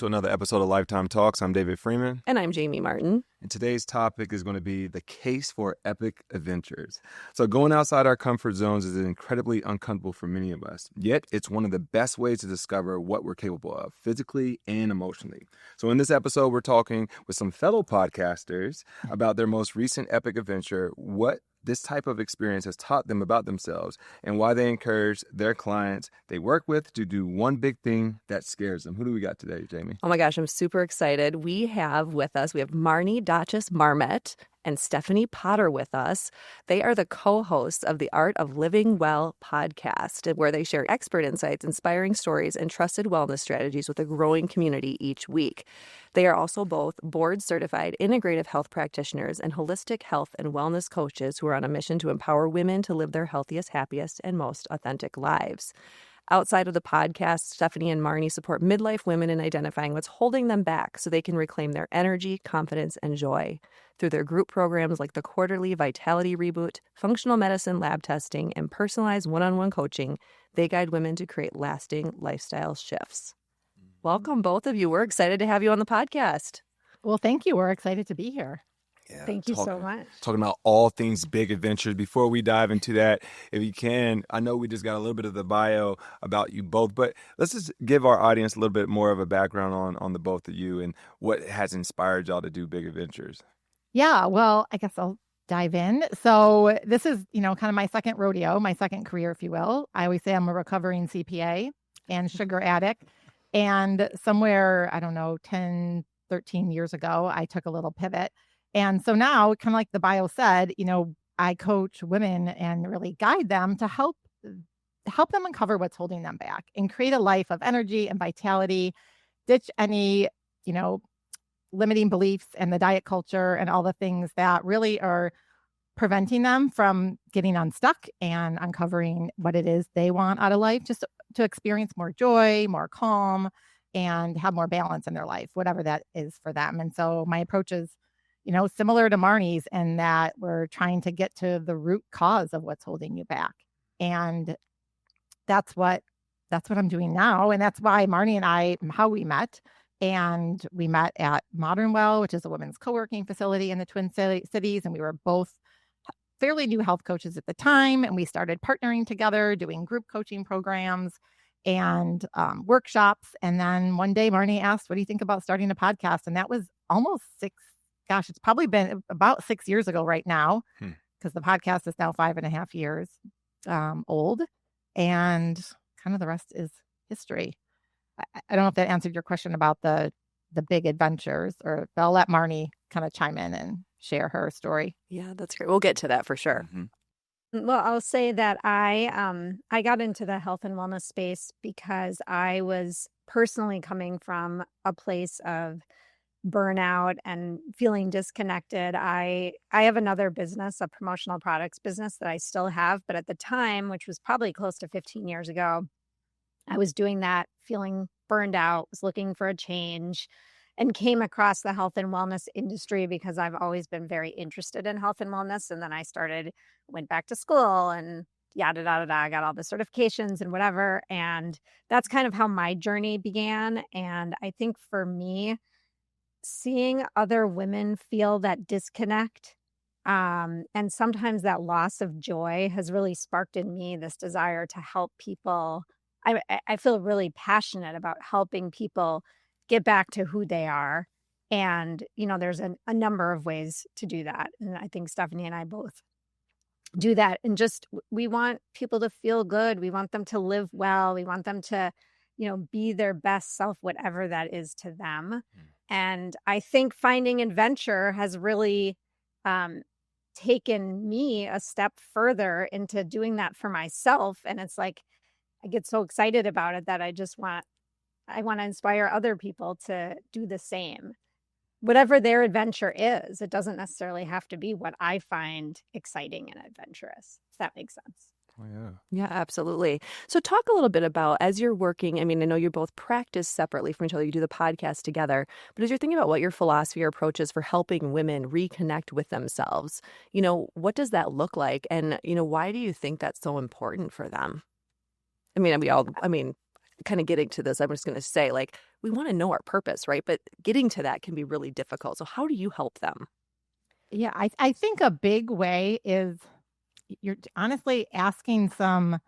to another episode of Lifetime Talks. I'm David Freeman. And I'm Jamie Martin. And today's topic is going to be the case for epic adventures. So going outside our comfort zones is incredibly uncomfortable for many of us. Yet it's one of the best ways to discover what we're capable of, physically and emotionally. So in this episode, we're talking with some fellow podcasters about their most recent epic adventure, what this type of experience has taught them about themselves, and why they encourage their clients they work with to do one big thing that scares them. Who do we got today, Jamie? Oh my gosh, I'm super excited. We have Marnie, Dachis, Marmet, and Stephanie Potter with us. They are the co-hosts of the Art of Living Well podcast, where they share expert insights, inspiring stories, and trusted wellness strategies with a growing community each week. They are also both board-certified integrative health practitioners and holistic health and wellness coaches who are on a mission to empower women to live their healthiest, happiest, and most authentic lives. Outside of the podcast, Stephanie and Marnie support midlife women in identifying what's holding them back so they can reclaim their energy, confidence, and joy. Through their group programs like the Quarterly Vitality Reboot, functional medicine lab testing, and personalized one-on-one coaching, they guide women to create lasting lifestyle shifts. Welcome, both of you. We're excited to have you on the podcast. Well, thank you. We're excited to be here. Yeah, Thank you so much. Talking about all things big adventures. Before we dive into that, if you can, I know we just got a little bit of the bio about you both, but let's just give our audience a little bit more of a background on the both of you and what has inspired y'all to do big adventures. Yeah, well, I guess I'll dive in. So this is, kind of my second rodeo, my second career, if you will. I always say I'm a recovering CPA and sugar addict. And somewhere, 10, 13 years ago, I took a little pivot. And so now, kind of like the bio said, I coach women and really guide them to help them uncover what's holding them back and create a life of energy and vitality, ditch any, limiting beliefs and the diet culture and all the things that really are preventing them from getting unstuck and uncovering what it is they want out of life, just to experience more joy, more calm, and have more balance in their life, whatever that is for them. And so my approach is, similar to Marnie's, in that we're trying to get to the root cause of what's holding you back. And that's what I'm doing now. And that's why Marnie and I, how we met. And we met at Modern Well, which is a women's co-working facility in the Twin Cities. And we were both fairly new health coaches at the time. And we started partnering together, doing group coaching programs and workshops. And then one day Marnie asked, what do you think about starting a podcast? And that was almost it's probably been about 6 years ago right now, because the podcast is now 5.5 years old. And kind of the rest is history. I don't know if that answered your question about the big adventures, but I'll let Marnie kind of chime in and share her story. Yeah, that's great. We'll get to that for sure. Mm-hmm. Well, I'll say that I got into the health and wellness space because I was personally coming from a place of burnout and feeling disconnected. I have another business, a promotional products business that I still have, but at the time, which was probably close to 15 years ago, I was doing that, feeling burned out, was looking for a change, and came across the health and wellness industry because I've always been very interested in health and wellness. And then I went back to school and yada, yada, yada, got all the certifications and whatever. And that's kind of how my journey began. And I think for me, seeing other women feel that disconnect and sometimes that loss of joy has really sparked in me this desire to help people. I feel really passionate about helping people get back to who they are. And, there's a number of ways to do that. And I think Stephanie and I both do that. And just, we want people to feel good. We want them to live well. We want them to, be their best self, whatever that is to them. And I think finding adventure has really taken me a step further into doing that for myself. And it's like, I get so excited about it that I want to inspire other people to do the same. Whatever their adventure is, it doesn't necessarily have to be what I find exciting and adventurous, if that makes sense. Oh, yeah. Yeah, absolutely. So talk a little bit about, as you're working, I know you both practice separately from each other, you do the podcast together, but as you're thinking about what your philosophy or approach is for helping women reconnect with themselves, what does that look like? And, why do you think that's so important for them? kind of getting to this, I'm just going to say, like, we want to know our purpose, right? But getting to that can be really difficult. So how do you help them? Yeah, I think a big way is you're honestly asking some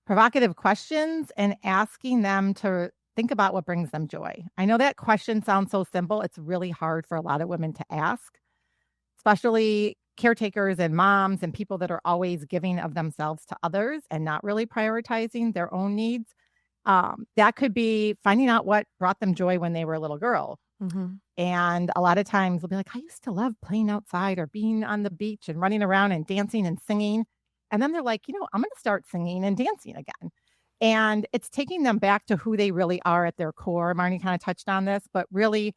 provocative questions and asking them to think about what brings them joy. I know that question sounds so simple. It's really hard for a lot of women to ask, especially caretakers and moms and people that are always giving of themselves to others and not really prioritizing their own needs. That could be finding out what brought them joy when they were a little girl. Mm-hmm. And a lot of times they'll be like, I used to love playing outside or being on the beach and running around and dancing and singing. And then they're like, I'm going to start singing and dancing again. And it's taking them back to who they really are at their core. Marnie kind of touched on this, but really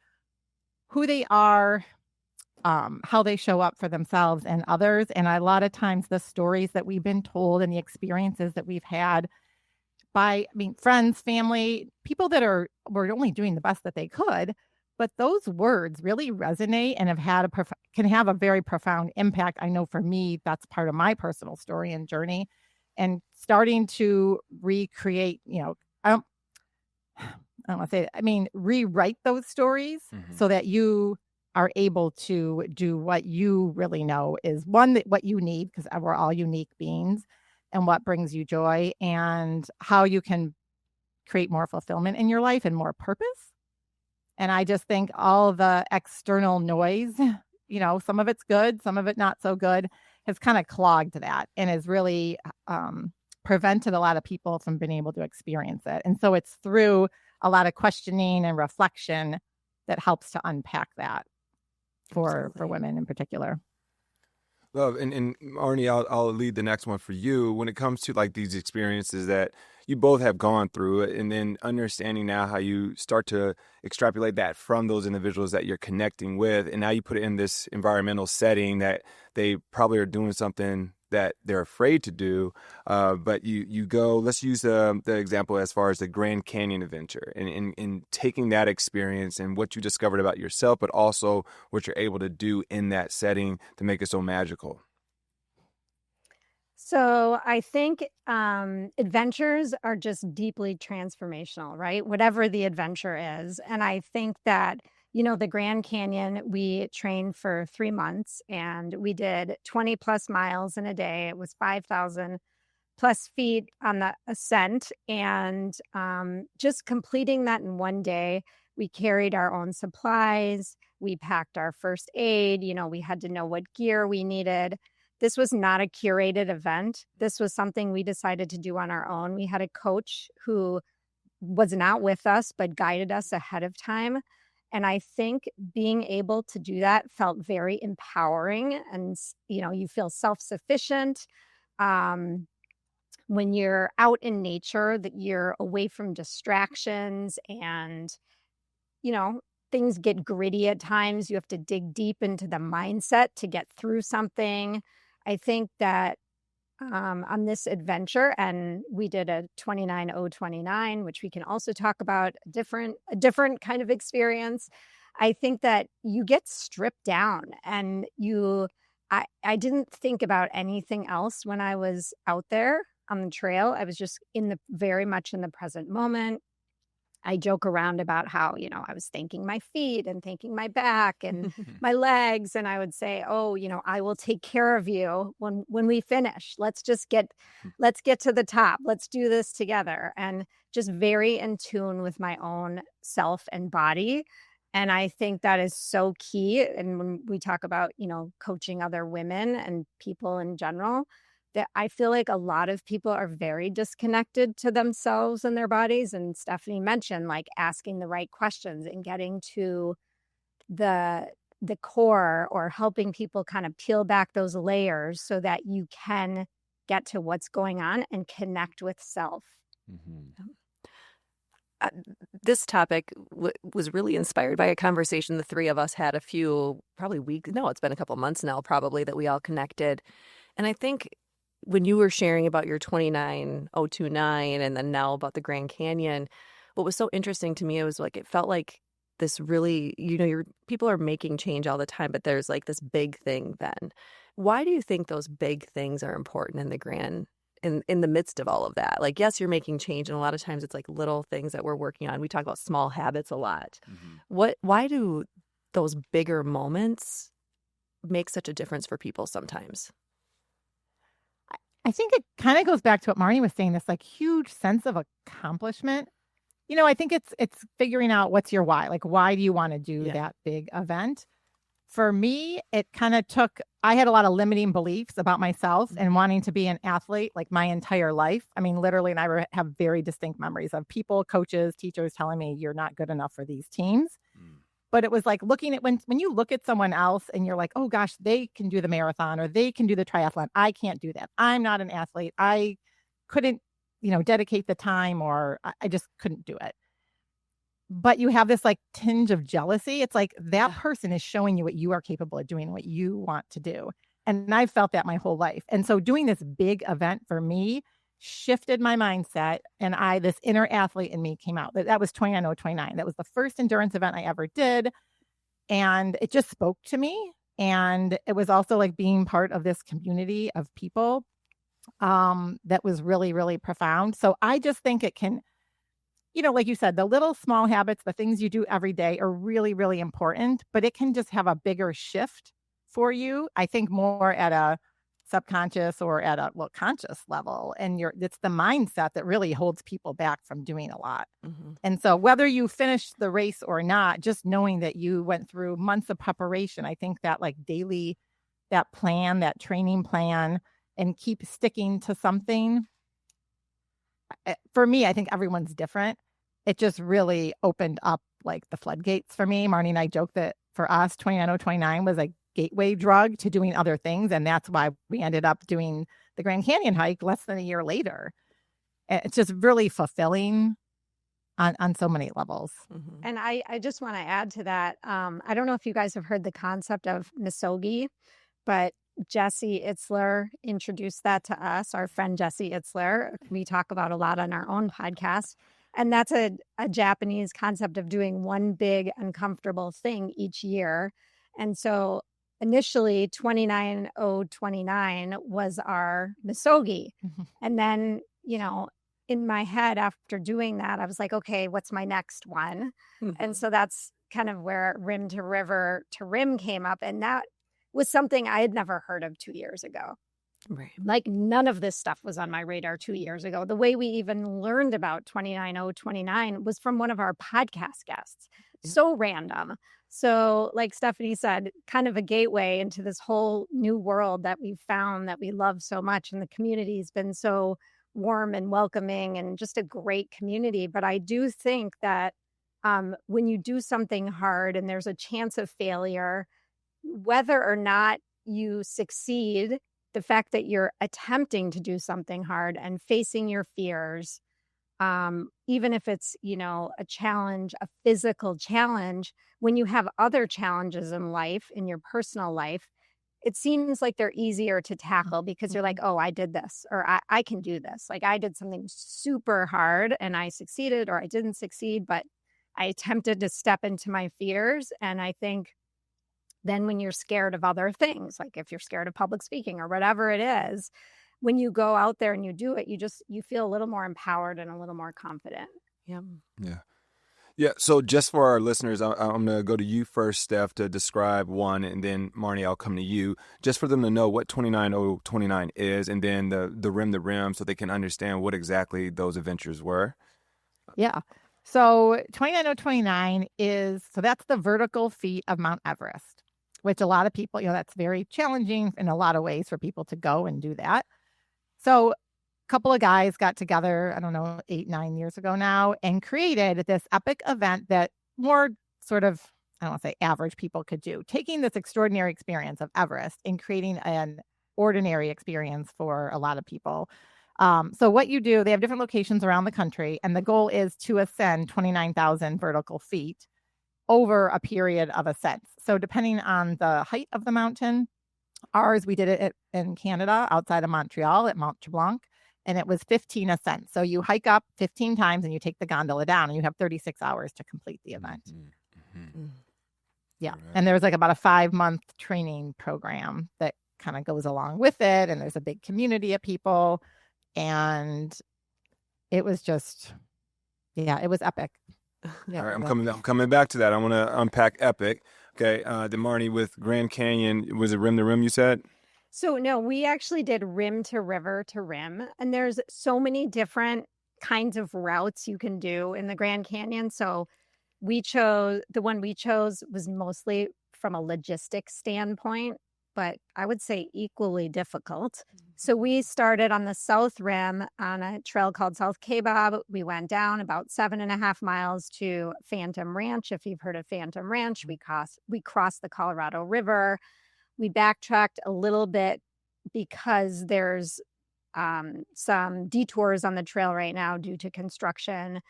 who they are, how they show up for themselves and others. And a lot of times the stories that we've been told and the experiences that we've had by, friends, family, people that were only doing the best that they could. But those words really resonate and can have a very profound impact. I know for me, that's part of my personal story and journey. And starting to recreate, I don't want to say that. Rewrite those stories so that you are able to do what you really know is what you need, because we're all unique beings, and what brings you joy and how you can create more fulfillment in your life and more purpose. And I just think all the external noise, some of it's good, some of it not so good, has kind of clogged that and has really prevented a lot of people from being able to experience it. And so it's through a lot of questioning and reflection that helps to unpack that for women in particular. Love. And Marnie, I'll lead the next one for you. When it comes to like these experiences that you both have gone through, and then understanding now how you start to extrapolate that from those individuals that you're connecting with, and now you put it in this environmental setting that they probably are doing something that they're afraid to do, but you go, let's use the example as far as the Grand Canyon adventure, and in taking that experience and what you discovered about yourself, but also what you're able to do in that setting to make it so magical. So I think adventures are just deeply transformational, right? Whatever the adventure is. And I think that, the Grand Canyon, we trained for 3 months and we did 20 plus miles in a day. It was 5,000 plus feet on the ascent. And just completing that in one day, we carried our own supplies. We packed our first aid. We had to know what gear we needed. This was not a curated event. This was something we decided to do on our own. We had a coach who was not with us, but guided us ahead of time. And I think being able to do that felt very empowering. And, you feel self-sufficient. When you're out in nature, that you're away from distractions and, things get gritty at times. You have to dig deep into the mindset to get through something. I think that on this adventure, and we did a 29,029, which we can also talk about, a different kind of experience. I think that you get stripped down and I didn't think about anything else when I was out there on the trail. I was just very much in the present moment. I joke around about how, I was thanking my feet and thanking my back and my legs. And I would say, oh, I will take care of you when we finish. Let's get to the top. Let's do this together. And just very in tune with my own self and body. And I think that is so key. And when we talk about, coaching other women and people in general, that I feel like a lot of people are very disconnected to themselves and their bodies. And Stephanie mentioned like asking the right questions and getting to the core, or helping people kind of peel back those layers so that you can get to what's going on and connect with self. Mm-hmm. This topic was really inspired by a conversation the three of us had it's been a couple months now probably, that we all connected. And I think when you were sharing about your 29,029 and then now about the Grand Canyon, what was so interesting to me, it was like, it felt like this really, your people are making change all the time, but there's like this big thing then. Why do you think those big things are important in the Grand in the midst of all of that? Like, yes, you're making change, and a lot of times it's like little things that we're working on. We talk about small habits a lot. Why do those bigger moments make such a difference for people sometimes? I think it kind of goes back to what Marnie was saying, this like huge sense of accomplishment. I think it's figuring out what's your why. Like, why do you want to do that big event? For me, it kind of I had a lot of limiting beliefs about myself and wanting to be an athlete like my entire life. I mean, literally, and I have very distinct memories of people, coaches, teachers telling me you're not good enough for these teams. But it was like looking at when you look at someone else and you're like, oh gosh, they can do the marathon or they can do the triathlon. I can't do that. I'm not an athlete. I couldn't, dedicate the time, or I just couldn't do it. But you have this like tinge of jealousy. It's like that person is showing you what you are capable of doing, what you want to do. And I've felt that my whole life. And so doing this big event for me shifted my mindset, and this inner athlete in me came out. That was 29/0/29. That was the first endurance event I ever did. And it just spoke to me. And it was also like being part of this community of people that was really, really profound. So I just think it can, like you said, the little small habits, the things you do every day are really, really important, but it can just have a bigger shift for you. I think more at a subconscious or at a conscious level. And it's the mindset that really holds people back from doing a lot. And so whether you finish the race or not, just knowing that you went through months of preparation, I think that like daily, that plan, that training plan, and keep sticking to something. For me, I think everyone's different. It just really opened up like the floodgates for me. Marnie and I joke that for us, 29/0/29 was a gateway drug to doing other things. And that's why we ended up doing the Grand Canyon hike less than a year later. It's just really fulfilling on so many levels. And I just want to add to that. I don't know if you guys have heard the concept of misogi, but Jesse Itzler introduced that to us, our friend Jesse Itzler. We talk about a lot on our own podcast. And that's a Japanese concept of doing one big uncomfortable thing each year. And so initially 29/0/29 was our misogi. And then, in my head after doing that, I was like, okay, what's my next one? And so that's kind of where Rim to River to Rim came up. And that was something I had never heard of 2 years ago. Right. Like none of this stuff was on my radar 2 years ago. The way we even learned about 29/0/29 was from one of our podcast guests. So random. So like Stephanie said, kind of a gateway into this whole new world that we've found that we love so much. And the community's been so warm and welcoming and just a great community. But I do think that when you do something hard and there's a chance of failure, whether or not you succeed, the fact that you're attempting to do something hard and facing your fears, even if it's, a challenge, a physical challenge, when you have other challenges in life, in your personal life, it seems like they're easier to tackle because you're like, oh, I did this, or I can do this. Like I did something super hard and I succeeded, or I didn't succeed, but I attempted to step into my fears. And I think then when you're scared of other things, like if you're scared of public speaking or whatever it is, when you go out there and you do it, you feel a little more empowered and a little more confident. Yeah. Yeah. So just for our listeners, I'm going to go to you first, Steph, to describe one, and then Marnie, I'll come to you, just for them to know what 29/0/29 is, and then the Rim to Rim, so they can understand what exactly those adventures were. Yeah. So 29/0/29 that's the vertical feet of Mount Everest, which a lot of people, that's very challenging in a lot of ways for people to go and do that. So a couple of guys got together, I don't know, 8-9 years ago now, and created this epic event that more sort of, I don't want to say average people could do, taking this extraordinary experience of Everest and creating an ordinary experience for a lot of people. So what you do, they have different locations around the country, and the goal is to ascend 29,000 vertical feet over a period of ascent. So depending on the height of the mountain, we did it in Canada, outside of Montreal at Mont Tremblant, and it was 15 ascents. So you hike up 15 times and you take the gondola down, and you have 36 hours to complete the event. Yeah. Right. And there's like about a 5-month training program that kind of goes along with it. And there's a big community of people. And it was just, yeah, it was epic. Yeah, All right, I'm coming back to that. I want to unpack epic. Okay, the Marnie with Grand Canyon, was it rim to rim, you said? So no, we actually did rim to river to rim, and there's so many different kinds of routes you can do in the Grand Canyon. So the one we chose was mostly from a logistics standpoint, but I would say equally difficult. So we started on the South Rim on a trail called South Kabob. We went down about 7.5 miles to Phantom Ranch. If you've heard of Phantom Ranch, we crossed the Colorado River. We backtracked a little bit because there's some detours on the trail right now due to construction.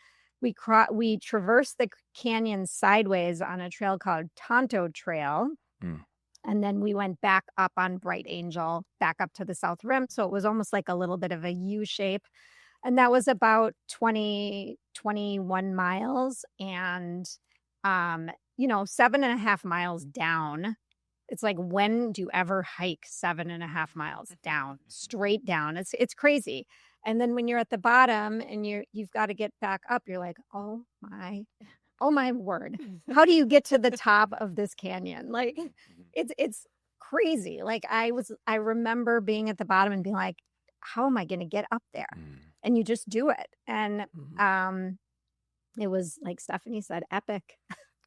We traversed the canyon sideways on a trail called Tonto Trail. Mm. And then we went back up on Bright Angel, back up to the South Rim. So it was almost like a little bit of a U shape. And that was about 21 miles. And, 7.5 miles down. It's like, when do you ever hike 7.5 miles down, straight down? It's crazy. And then when you're at the bottom and you've got to get back up, you're like, oh my word. How do you get to the top of this canyon? Like, it's crazy. Like, I remember being at the bottom and being like, how am I going to get up there? And you just do it. And it was, like Stephanie said, epic.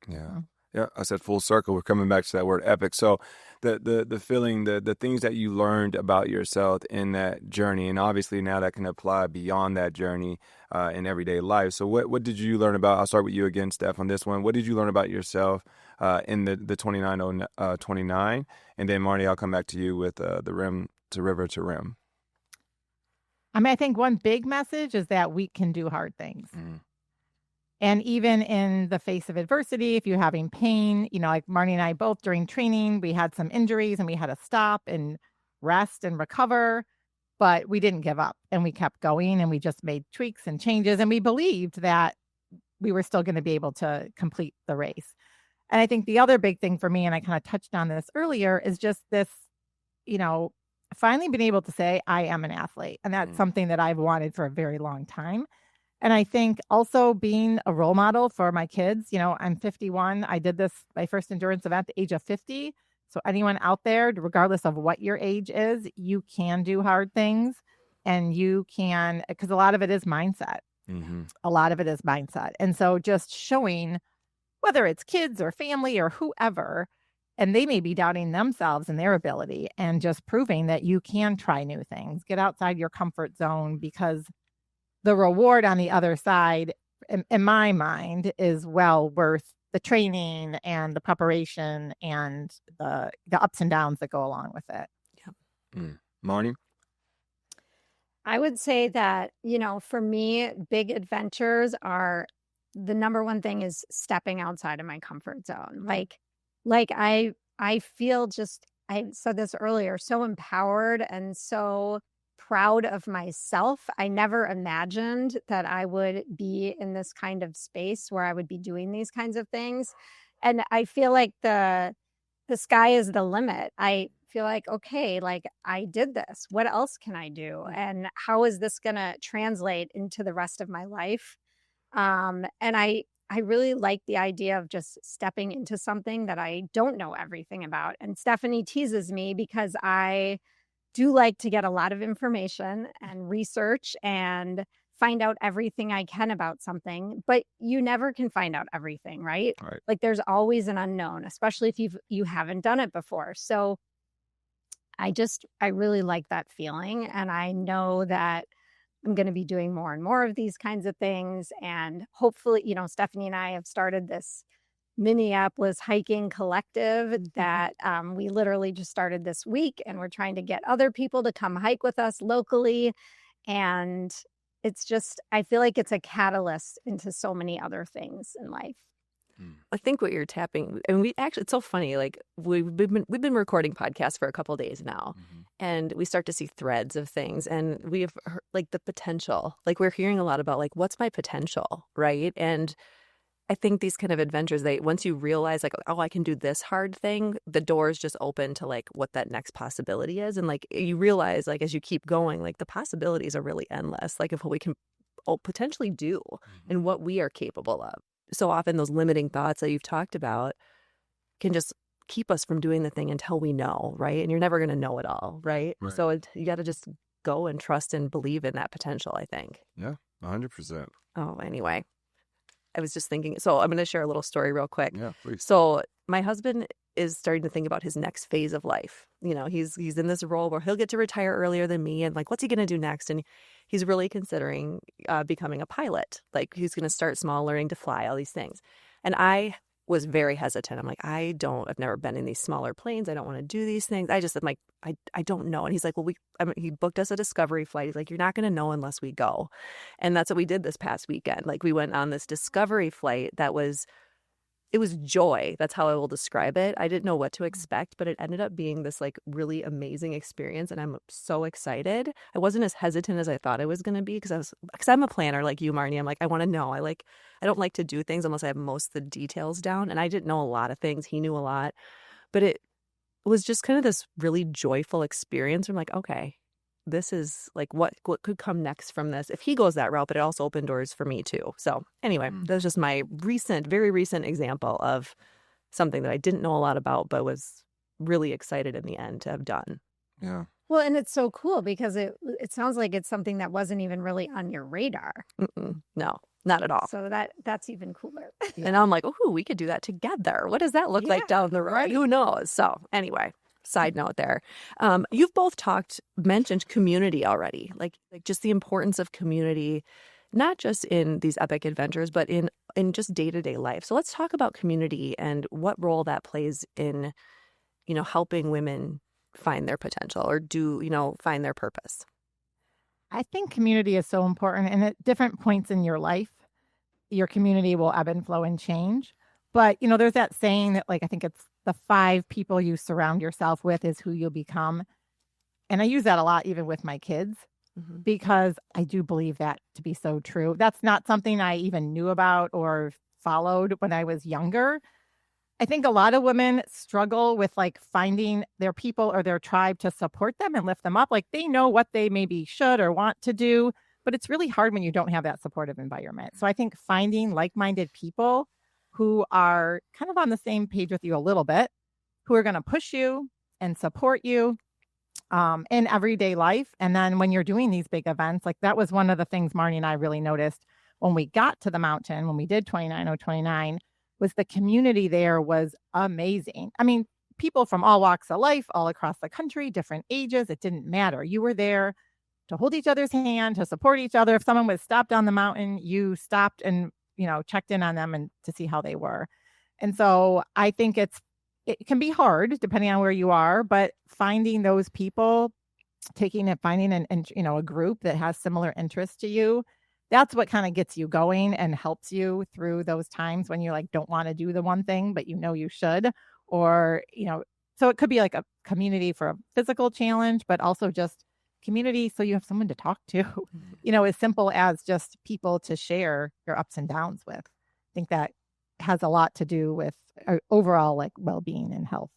Yeah. Yeah, I said full circle. We're coming back to that word epic. So the feeling, the things that you learned about yourself in that journey, and obviously now that can apply beyond that journey in everyday life. So what did you learn about, I'll start with you again, Steph, on this one. What did you learn about yourself in the 29. And then Marnie, I'll come back to you with the rim to river to rim. I mean, I think one big message is that we can do hard things. And even in the face of adversity, if you're having pain, like Marnie and I both during training, we had some injuries and we had to stop and rest and recover, but we didn't give up and we kept going and we just made tweaks and changes. And we believed that we were still going to be able to complete the race. And I think the other big thing for me, and I kind of touched on this earlier, is just this, finally being able to say, I am an athlete. And that's something that I've wanted for a very long time. And I think also being a role model for my kids, I'm 51. I did my first endurance event at the age of 50. So anyone out there, regardless of what your age is, you can do hard things and you can, because a lot of it is mindset. A lot of it is mindset. And so just showing, whether it's kids or family or whoever, and they may be doubting themselves and their ability, and just proving that you can try new things, get outside your comfort zone, because the reward on the other side, in my mind, is well worth the training and the preparation and the ups and downs that go along with it. Yeah. Marnie? I would say that, for me, big adventures are, the number one thing is stepping outside of my comfort zone. Like I feel just, I said this earlier, so empowered and so proud of myself. I never imagined that I would be in this kind of space where I would be doing these kinds of things. And I feel like the sky is the limit. I feel like, okay, like I did this. What else can I do? And how is this going to translate into the rest of my life? And I really like the idea of just stepping into something that I don't know everything about. And Stephanie teases me because I do like to get a lot of information and research and find out everything I can about something, but you never can find out everything, right? Right. Like there's always an unknown, especially if you haven't done it before. So I really like that feeling. And I know that I'm going to be doing more and more of these kinds of things. And hopefully, Stephanie and I have started this Minneapolis hiking collective that we literally just started this week, and we're trying to get other people to come hike with us locally. And it's just, I feel like it's a catalyst into so many other things in life. I think what you're tapping, and we actually, it's so funny. Like we've been recording podcasts for a couple of days now, and we start to see threads of things, and we have heard, like the potential. Like we're hearing a lot about like what's my potential, right? And I think these kind of adventures, once you realize like, oh, I can do this hard thing, the doors just open to like what that next possibility is. And like you realize like as you keep going, like the possibilities are really endless. Like of what we can potentially do and what we are capable of. So often those limiting thoughts that you've talked about can just keep us from doing the thing until we know, right? And you're never going to know it all, right? Right. So you got to just go and trust and believe in that potential, I think. Yeah, 100%. Oh, anyway. I was just thinking, so I'm going to share a little story real quick. Yeah, please. So my husband is starting to think about his next phase of life. You know, he's in this role where he'll get to retire earlier than me, and like, what's he going to do next? And he's really considering becoming a pilot. Like, he's going to start small, learning to fly, all these things. And I was very hesitant. I'm like, I've never been in these smaller planes. I don't want to do these things. I'm like, I don't know. And he's like, well, he booked us a discovery flight. He's like, you're not going to know unless we go. And that's what we did this past weekend. Like, we went on this discovery flight it was joy. That's how I will describe it. I didn't know what to expect, but it ended up being this like really amazing experience. And I'm so excited. I wasn't as hesitant as I thought I was going to be because I'm a planner like you, Marnie. I'm like, I want to know. I don't like to do things unless I have most of the details down. And I didn't know a lot of things. He knew a lot, but it was just kind of this really joyful experience. I'm like, okay, this is like what could come next from this if he goes that route, but it also opened doors for me too. So anyway, that's just my very recent example of something that I didn't know a lot about, but was really excited in the end to have done. Yeah. Well, and it's so cool because it sounds like it's something that wasn't even really on your radar. No, not at all. So that's even cooler. And I'm like, oh, we could do that together. What does that look like down the road? Right. Who knows? So anyway. Side note there. You've both mentioned community already, like just the importance of community, not just in these epic adventures, but in just day-to-day life. So let's talk about community and what role that plays in, helping women find their potential or find their purpose. I think community is so important. And at different points in your life, your community will ebb and flow and change. But, there's that saying that, like, I think it's the 5 people you surround yourself with is who you'll become. And I use that a lot, even with my kids, because I do believe that to be so true. That's not something I even knew about or followed when I was younger. I think a lot of women struggle with like finding their people or their tribe to support them and lift them up. Like they know what they maybe should or want to do, but it's really hard when you don't have that supportive environment. So I think finding like-minded people who are kind of on the same page with you a little bit, who are going to push you and support you in everyday life. And then when you're doing these big events, like that was one of the things Marnie and I really noticed when we got to the mountain, when we did 29029, was the community there was amazing. I mean, people from all walks of life, all across the country, different ages, it didn't matter. You were there to hold each other's hand, to support each other. If someone was stopped on the mountain, you stopped and checked in on them and to see how they were. And so I think it can be hard depending on where you are, but finding those people, finding a group that has similar interests to you, that's what kind of gets you going and helps you through those times when you like don't want to do the one thing, but you should, or, so it could be like a community for a physical challenge, but also just community so you have someone to talk to, as simple as just people to share your ups and downs with. I think that has a lot to do with overall like well-being and health.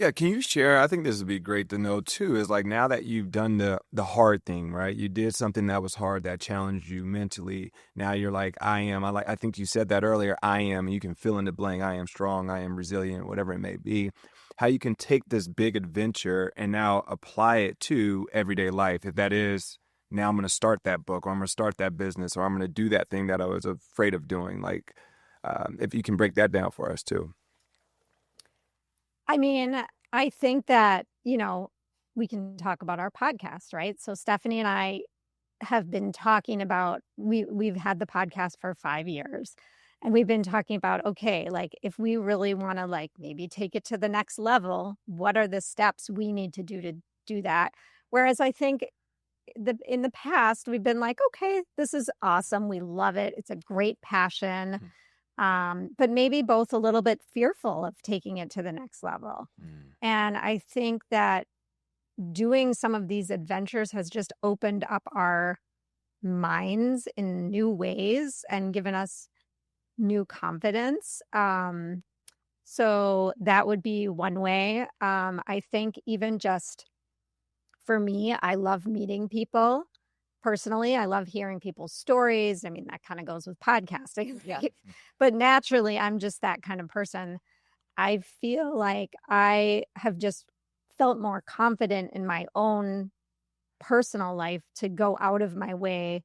Yeah, can you share? I think this would be great to know too, is like now that you've done the hard thing, right? You did something that was hard that challenged you mentally. Now you're like, I think you said that earlier, I am, and you can fill in the blank. I am strong, I am resilient, whatever it may be. How you can take this big adventure and now apply it to everyday life. If that is, now I'm going to start that book, or I'm going to start that business, or I'm going to do that thing that I was afraid of doing. Like, if you can break that down for us too. I mean, I think that, we can talk about our podcast, right? So Stephanie and I have been talking about, we've had the podcast for 5 years. And we've been talking about, okay, like if we really want to like maybe take it to the next level, what are the steps we need to do that? Whereas I think in the past, we've been like, okay, this is awesome. We love it. It's a great passion. But maybe both a little bit fearful of taking it to the next level. And I think that doing some of these adventures has just opened up our minds in new ways and given us new confidence. So that would be one way. I think even just for me, I love meeting people personally. I love hearing people's stories. I mean, that kind of goes with podcasting. Yeah. But naturally, I'm just that kind of person. I feel like I have just felt more confident in my own personal life to go out of my way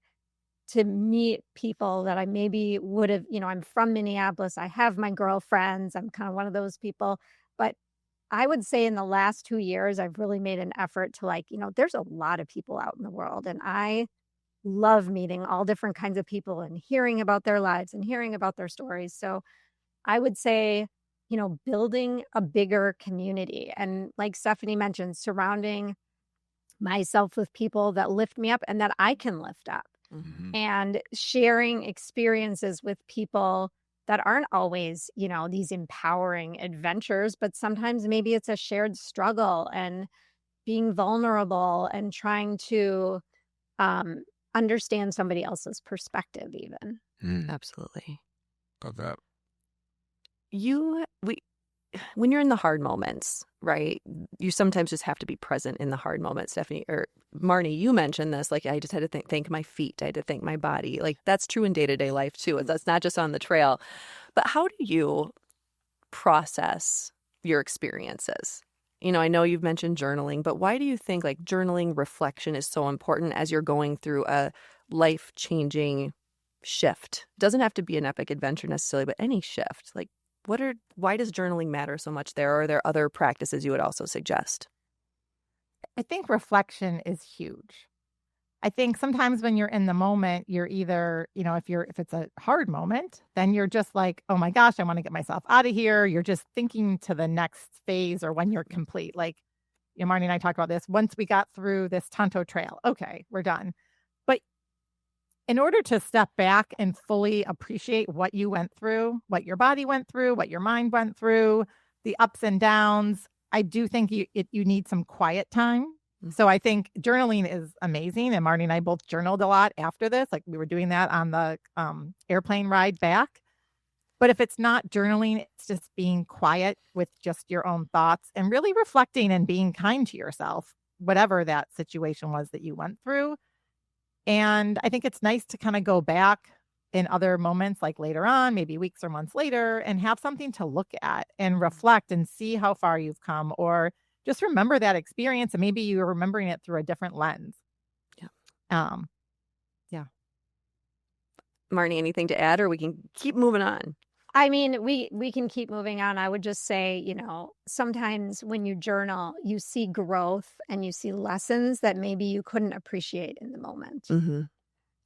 to meet people that I maybe would have, I'm from Minneapolis. I have my girlfriends. I'm kind of one of those people. But I would say in the last 2 years, I've really made an effort to there's a lot of people out in the world. And I love meeting all different kinds of people and hearing about their lives and hearing about their stories. So I would say, building a bigger community. And like Stephanie mentioned, surrounding myself with people that lift me up and that I can lift up. Mhm. And sharing experiences with people that aren't always, these empowering adventures, but sometimes maybe it's a shared struggle and being vulnerable and trying to um, understand somebody else's perspective, even. Absolutely. Love that. When you're in the hard moments, right? You sometimes just have to be present in the hard moments. Stephanie or Marnie, you mentioned this. Like, I just had to thank my feet. I had to thank my body. Like, that's true in day-to-day life too. That's not just on the trail. But how do you process your experiences? I know you've mentioned journaling, but why do you think like journaling reflection is so important as you're going through a life-changing shift? It doesn't have to be an epic adventure necessarily, but any shift. Like, why does journaling matter so much there? Or are there other practices you would also suggest? I think reflection is huge. I think sometimes when you're in the moment, you're either, if it's a hard moment, then you're just like, oh my gosh, I want to get myself out of here. You're just thinking to the next phase or when you're complete. Like, Marnie and I talked about this. Once we got through this Tonto Trail, okay, we're done. But in order to step back and fully appreciate what you went through, what your body went through, what your mind went through, the ups and downs, I do think you need some quiet time. So I think journaling is amazing. And Marnie and I both journaled a lot after this. Like, we were doing that on the airplane ride back. But if it's not journaling, it's just being quiet with just your own thoughts and really reflecting and being kind to yourself, whatever that situation was that you went through. And I think it's nice to kind of go back in other moments, like later on, maybe weeks or months later, and have something to look at and reflect and see how far you've come, or just remember that experience. And maybe you're remembering it through a different lens. Yeah. Yeah. Marnie, anything to add, or we can keep moving on? I mean, we can keep moving on. I would just say, sometimes when you journal, you see growth and you see lessons that maybe you couldn't appreciate in the moment. Mm-hmm.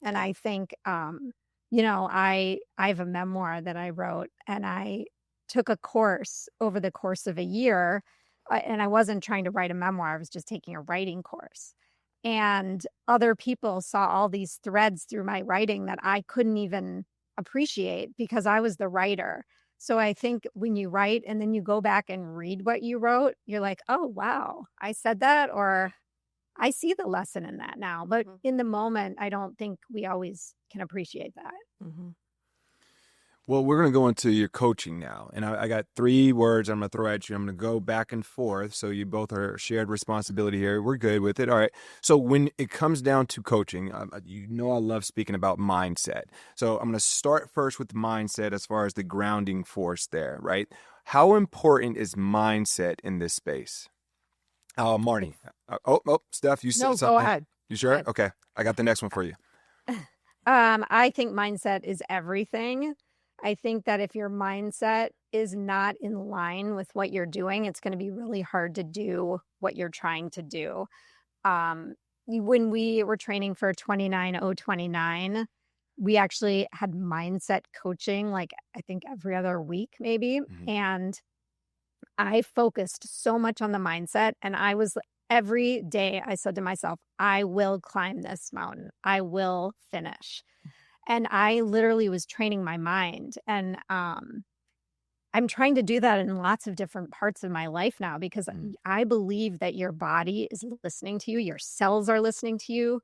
And I think, I have a memoir that I wrote, and I took a course over the course of a year, and I wasn't trying to write a memoir. I was just taking a writing course. And other people saw all these threads through my writing that I couldn't even appreciate because I was the writer. So I think when you write and then you go back and read what you wrote, you're like, oh, wow, I said that, or I see the lesson in that now. But in the moment, I don't think we always can appreciate that. Mm-hmm. Well, we're going to go into your coaching now. And I got 3 words I'm going to throw at you. I'm going to go back and forth. So you both are shared responsibility here. We're good with it. All right. So when it comes down to coaching, I love speaking about mindset. So I'm going to start first with mindset as far as the grounding force there, right? How important is mindset in this space? Marnie. Steph, you said No, something. go ahead. You sure? Okay. I got the next one for you. I think mindset is everything. I think that if your mindset is not in line with what you're doing, it's going to be really hard to do what you're trying to do. When we were training for 29029, we actually had mindset coaching, like I think every other week, maybe. Mm-hmm. And I focused so much on the mindset, and every day I said to myself, I will climb this mountain. I will finish. And I literally was training my mind. And I'm trying to do that in lots of different parts of my life now, because I believe that your body is listening to you. Your cells are listening to you.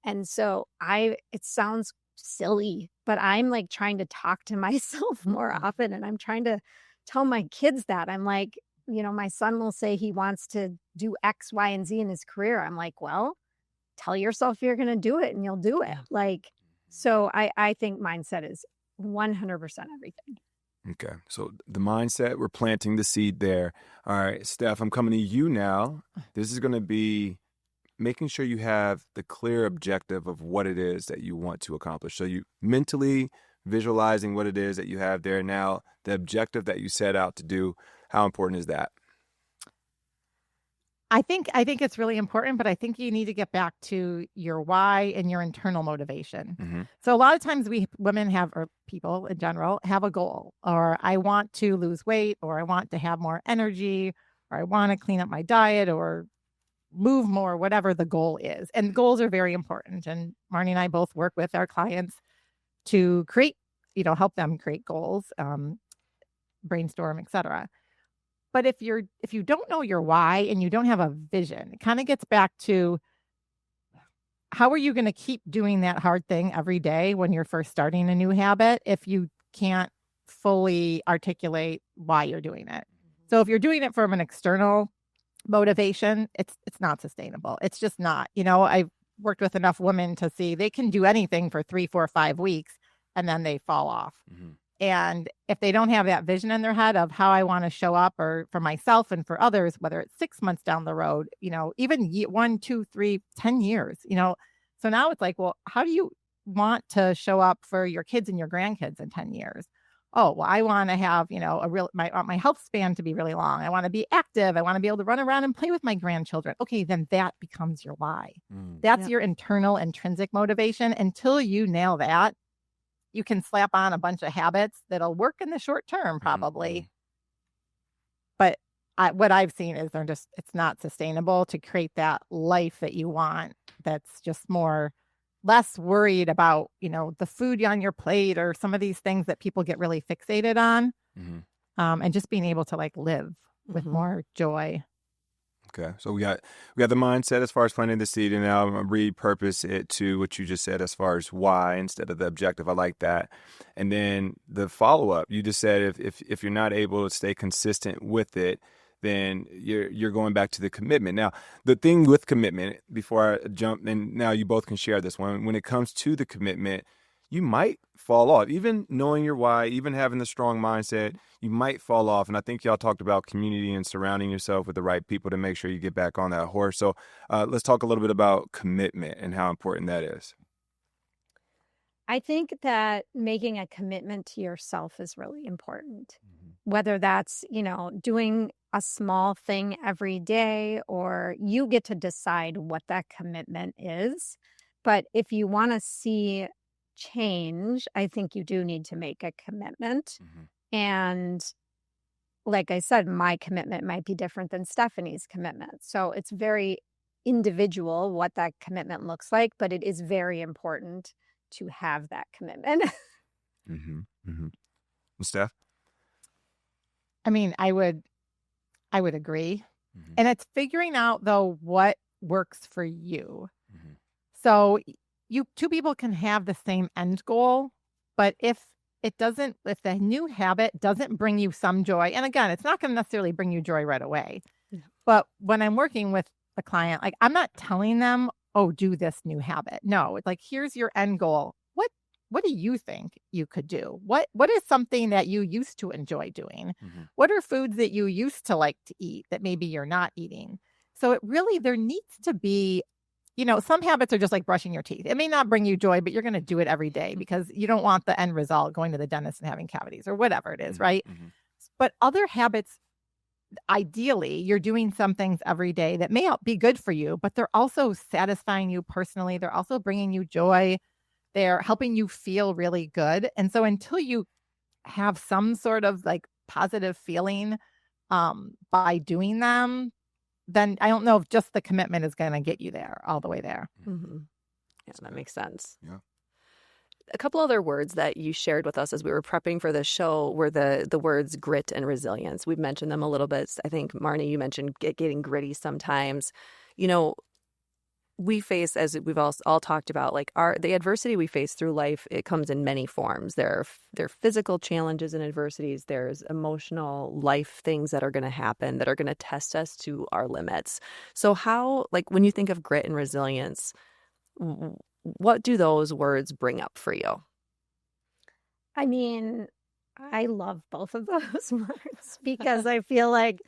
And so it sounds silly, but I'm like trying to talk to myself more often. And I'm trying to tell my kids that. I'm like, my son will say he wants to do X, Y, and Z in his career. I'm like, well, tell yourself you're going to do it and you'll do it. Yeah. Like, so I think mindset is 100% everything. Okay. So the mindset, we're planting the seed there. All right, Steph, I'm coming to you now. This is going to be making sure you have the clear objective of what it is that you want to accomplish. So you mentally visualizing what it is that you have there now, the objective that you set out to do. How important is that? I think it's really important, but I think you need to get back to your why and your internal motivation. Mm-hmm. So a lot of times women have, or people in general, have a goal, or I want to lose weight, or I want to have more energy, or I want to clean up my diet, or move more, whatever the goal is. And goals are very important. And Marnie and I both work with our clients to create, help them create goals, brainstorm, etc. But if you don't know your why and you don't have a vision, it kind of gets back to how are you going to keep doing that hard thing every day when you're first starting a new habit if you can't fully articulate why you're doing it? So if you're doing it from an external motivation, it's not sustainable. It's just not. I've worked with enough women to see they can do anything for 3, 4, 5 weeks and then they fall off. Mm-hmm. And if they don't have that vision in their head of how I want to show up, or for myself and for others, whether it's 6 months down the road, even 1, 2, 3, 10 years, so now it's like, well, how do you want to show up for your kids and your grandkids in 10 years? Oh, well, I want to have, my health span to be really long. I want to be active. I want to be able to run around and play with my grandchildren. Okay, then that becomes your why. That's your internal intrinsic motivation. Until you nail that, you can slap on a bunch of habits that'll work in the short term, probably. But what I've seen is it's not sustainable to create that life that you want. That's just less worried about, the food on your plate or some of these things that people get really fixated on. And just being able to live with more joy. Okay, so we got the mindset as far as planting the seed, and now I'm gonna repurpose it to what you just said as far as why instead of the objective. I like that. And then the follow up, you just said if you're not able to stay consistent with it, then you're going back to the commitment. Now, the thing with commitment, before I jump, and now you both can share this one. When it comes to the commitment, you might fall off. Even knowing your why, even having the strong mindset, you might fall off. And I think y'all talked about community and surrounding yourself with the right people to make sure you get back on that horse. So let's talk a little bit about commitment and how important that is. I think that making a commitment to yourself is really important. Whether that's, doing a small thing every day, or you get to decide what that commitment is. But if you want to see change, I think you do need to make a commitment. And like I said, my commitment might be different than Stephanie's commitment. So it's very individual what that commitment looks like, but it is very important to have that commitment. Steph? I mean, I would agree. And it's figuring out, though, what works for you. So two people can have the same end goal, but if the new habit doesn't bring you some joy, and again, it's not going to necessarily bring you joy right away. But when I'm working with a client, I'm not telling them, oh, do this new habit. No, it's like, here's your end goal. What do you think you could do? What is something that you used to enjoy doing? What are foods that you used to like to eat that maybe you're not eating? So there needs to be, some habits are just like brushing your teeth. It may not bring you joy, but you're going to do it every day because you don't want the end result, going to the dentist and having cavities or whatever it is, right? But other habits, ideally, you're doing some things every day that may not be good for you, but they're also satisfying you personally. They're also bringing you joy. They're helping you feel really good. And so until you have some sort of positive feeling by doing them, then I don't know if just the commitment is going to get you there, all the way there. Yeah, that makes sense. Yeah. A couple other words that you shared with us as we were prepping for the show were the words grit and resilience. We've mentioned them a little bit. I think, Marnie, you mentioned getting gritty sometimes. we face, as we've all talked about, like the adversity we face through life, it comes in many forms. There are physical challenges and adversities. There's emotional life things that are going to happen that are going to test us to our limits. So how, like when you think of grit and resilience, what do those words bring up for you? I mean, I love both of those words because I feel like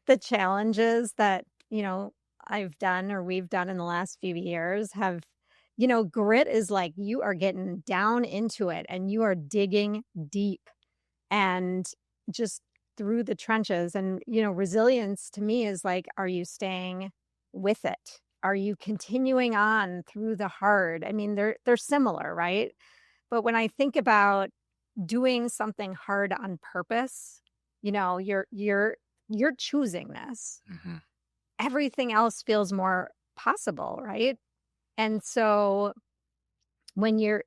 the challenges that, I've done or we've done in the last few years have, grit is like you are getting down into it and you are digging deep and just through the trenches. And, resilience to me is like, are you staying with it? Are you continuing on through the hard? I mean, they're similar, right? But when I think about doing something hard on purpose, you're choosing this. Mm-hmm. Everything else feels more possible, right? And so when you're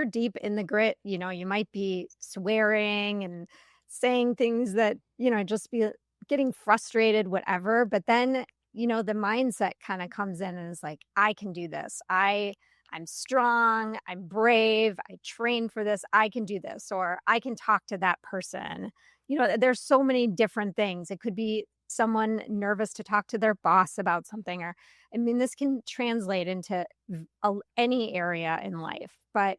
deep in the grit, you might be swearing and saying things that, just be getting frustrated, whatever. But then, the mindset kind of comes in and is like, I can do this. I'm strong, I'm brave, I train for this, I can do this, or I can talk to that person. There's so many different things. It could be someone nervous to talk to their boss about something, or, I mean, this can translate into any area in life, but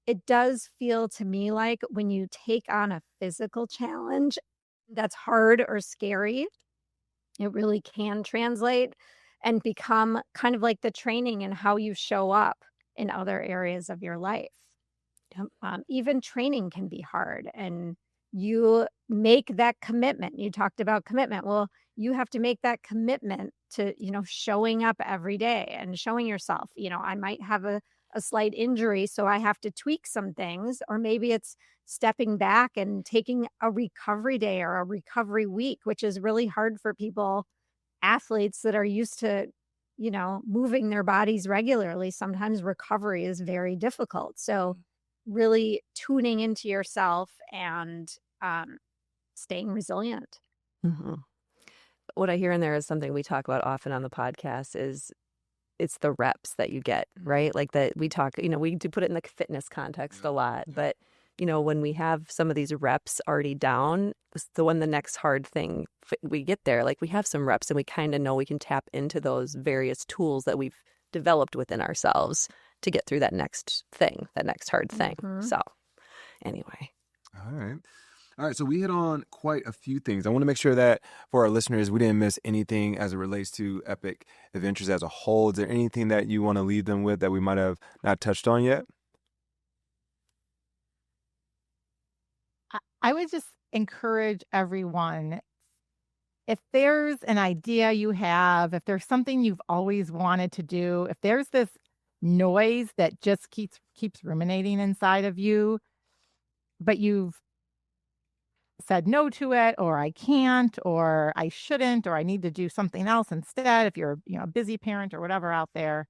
it does feel to me like when you take on a physical challenge that's hard or scary, it really can translate and become kind of like the training and how you show up in other areas of your life. Even training can be hard, and you make that commitment. You talked about commitment. Well, you have to make that commitment to, showing up every day and showing yourself, I might have a slight injury, so I have to tweak some things, or maybe it's stepping back and taking a recovery day or a recovery week, which is really hard for people, athletes that are used to, moving their bodies regularly. Sometimes recovery is very difficult. So really tuning into yourself and staying resilient. Mm-hmm. What I hear in there is something we talk about often on the podcast is it's the reps that you get, right? Like that we talk, we do put it in the fitness context a lot, but when we have some of these reps already down, when the next hard thing we get there, like we have some reps and we kind of know we can tap into those various tools that we've developed within ourselves to get through that next thing, that next hard thing. Mm-hmm. So anyway. All right. So we hit on quite a few things. I want to make sure that for our listeners, we didn't miss anything as it relates to Epic Adventures as a whole. Is there anything that you want to leave them with that we might have not touched on yet? I would just encourage everyone, if there's an idea you have, if there's something you've always wanted to do, if there's this noise that just keeps ruminating inside of you, but you've said no to it, or I can't, or I shouldn't, or I need to do something else instead, if you're a busy parent or whatever out there,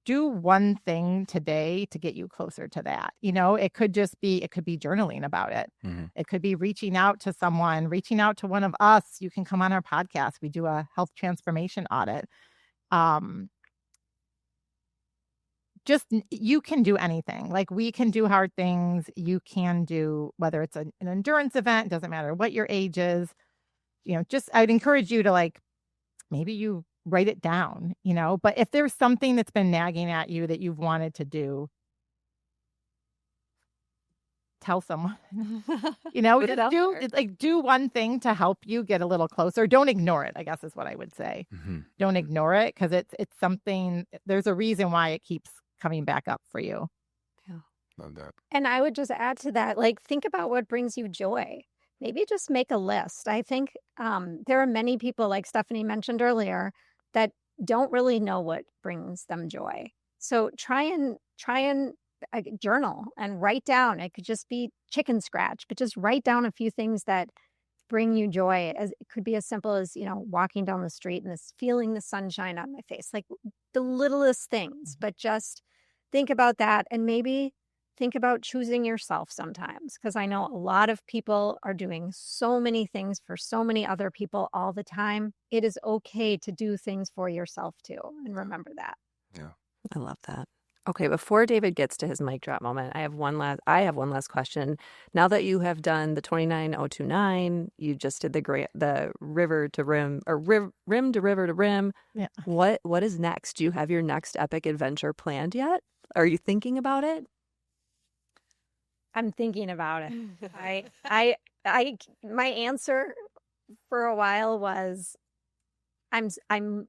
do one thing today to get you closer to that. It could be journaling about it. Mm-hmm. It could be reaching out to someone, reaching out to one of us. You can come on our podcast. We do a health transformation audit. Just, you can do anything. Like, we can do hard things. You can do, whether it's an endurance event, doesn't matter what your age is, I'd encourage you to, maybe you write it down, but if there's something that's been nagging at you that you've wanted to do, tell someone, do one thing to help you get a little closer. Don't ignore it, I guess is what I would say. Mm-hmm. Don't ignore it, because it's something, there's a reason why it keeps coming back up for you. Yeah. Love that. And I would just add to that, think about what brings you joy. Maybe just make a list. I think there are many people, like Stephanie mentioned earlier, that don't really know what brings them joy. So try and journal and write down. It could just be chicken scratch, but just write down a few things that bring you joy. It could be as simple as, walking down the street and feeling the sunshine on my face, like the littlest things, but just think about that and maybe think about choosing yourself sometimes, because I know a lot of people are doing so many things for so many other people all the time. It is okay to do things for yourself too. And remember that. Yeah. I love that. Okay, before David gets to his mic drop moment, I have one last question. Now that you have done the 29029, you just did the river to rim, or rim to river to rim. Yeah. What is next? Do you have your next epic adventure planned yet? Are you thinking about it? I'm thinking about it. My answer for a while was I'm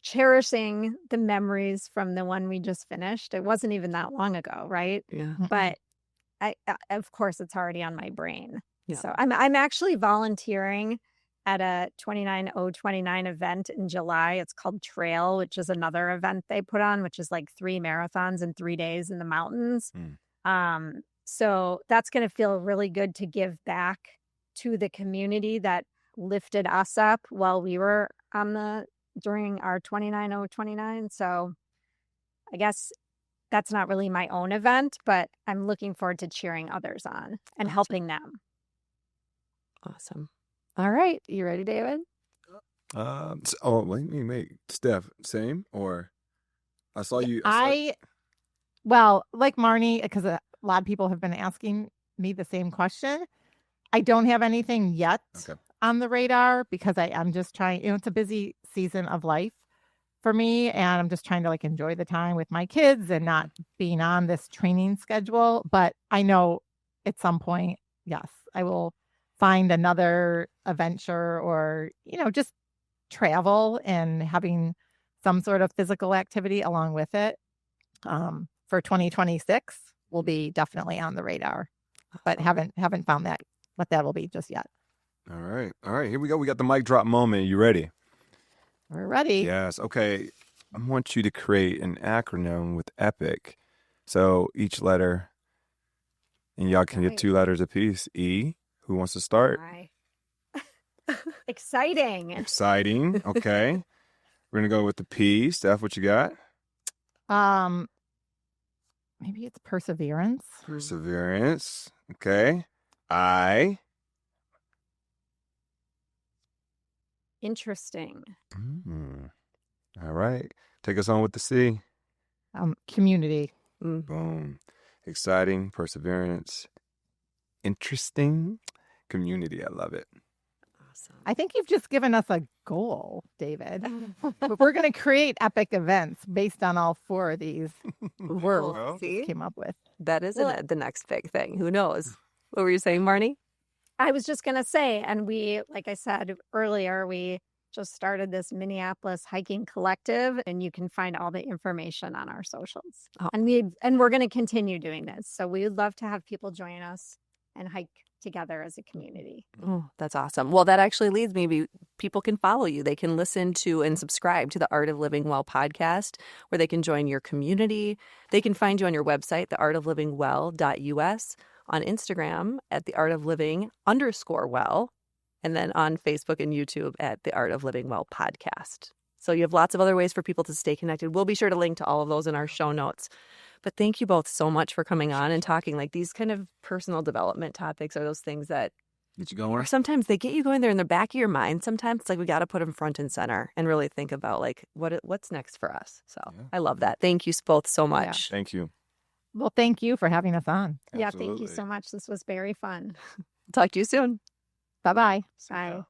cherishing the memories from the one we just finished. It wasn't even that long ago, right? Yeah. But I of course it's already on my brain. Yeah. So I'm actually volunteering at a 29029 event in July. It's called Trail, which is another event they put on, which is like 3 marathons in 3 days in the mountains. So that's going to feel really good to give back to the community that lifted us up while we were during our 29029. So I guess that's not really my own event, but I'm looking forward to cheering others on and helping them. Awesome. All right. You ready, David? Wait. Steph, same or I saw you. Well, like Marnie, because a lot of people have been asking me the same question. I don't have anything yet on the radar because I'm just trying, it's a busy season of life for me. And I'm just trying to like enjoy the time with my kids and not being on this training schedule. But I know at some point, yes, I will find another adventure or, just travel and having some sort of physical activity along with it. For 2026 will be definitely on the radar, but haven't found that what that will be just yet. All right. Here we go. We got the mic drop moment. You ready? We're ready. Yes. Okay. I want you to create an acronym with EPIC. So each letter, and y'all can get 2 letters apiece. E. Who wants to start? Exciting. Exciting. Okay. We're gonna go with the P. Steph, what you got? Maybe it's perseverance. Perseverance. Okay. I. Interesting. All right. Take us on with the C. Community. Boom. Exciting. Perseverance. Interesting. Community. I love it. Awesome. I think you've just given us a goal, David. But we're going to create epic events based on all 4 of these words See? came up with. That is the next big thing. Who knows? What were you saying, Marnie? I was just going to say, and we, like I said earlier, we just started this Minneapolis hiking collective, and you can find all the information on our socials. Oh. And we're going to continue doing this. So we would love to have people join us and hike together as a community. Oh, that's awesome. Well, that actually leads me, people can follow you. They can listen to and subscribe to the Art of Living Well podcast, where they can join your community. They can find you on your website, theartoflivingwell.us, on Instagram at theartofliving_well, and then on Facebook and YouTube at the Art of Living Well podcast. So you have lots of other ways for people to stay connected. We'll be sure to link to all of those in our show notes. But thank you both so much for coming on and talking. Like, these kind of personal development topics are those things that Get you going? sometimes they get you going there in the back of your mind. Sometimes it's like we got to put them front and center and really think about like what's next for us. So I love that. Thank you both so much. Thank you. Well, thank you for having us on. Yeah, thank you so much. This was very fun. Talk to you soon. Bye-bye. Bye.